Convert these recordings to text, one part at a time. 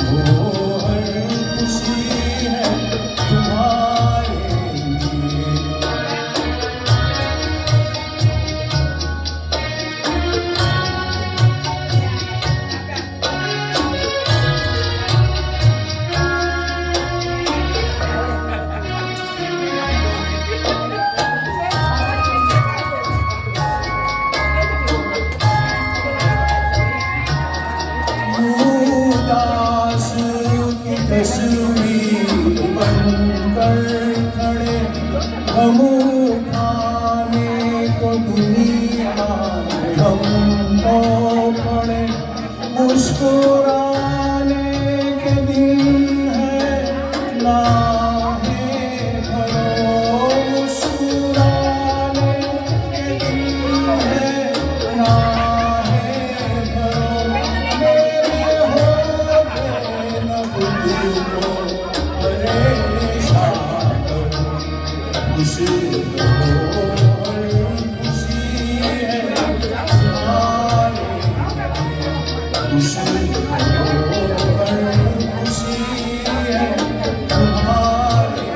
हो हर खुशी है तुम्हारे लिए। उदास की तस्वीर बनकर खड़े हम खाने को दुनिया में हम तो पड़े। मुस्कुराने के दिन है नाहें भरो, मुस्कुराने के दिन है नाहें भरो। मेरे होठे लब तुमको परेशान करो। खुशी हो हर खुशी है तुम्हारे लिए। खुशी हो हर खुशी है तुम्हारे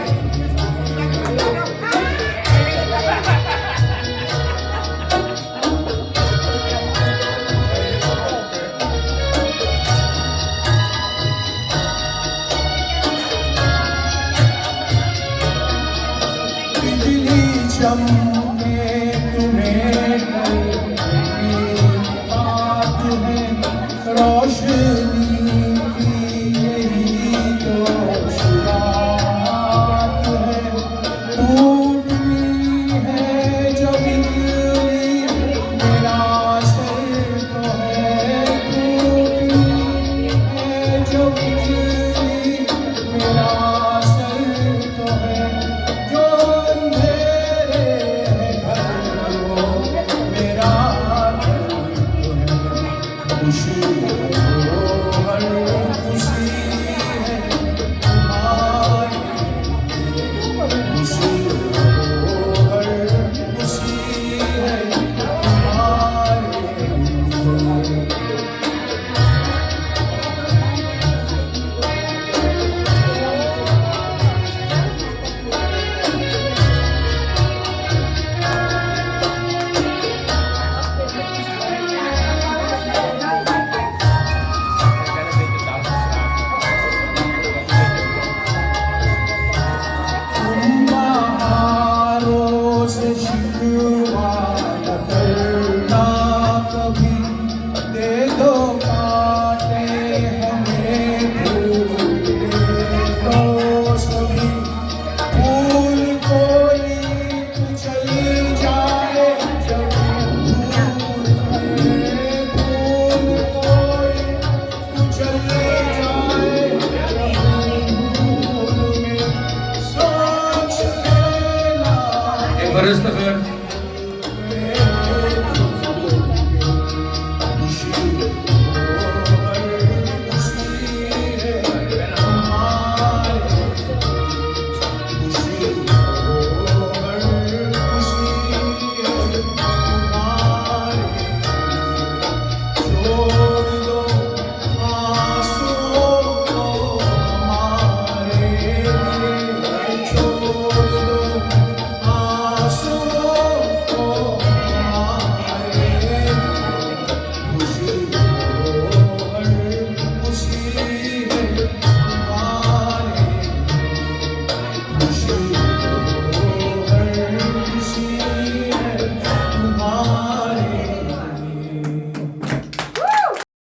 बिजली चमके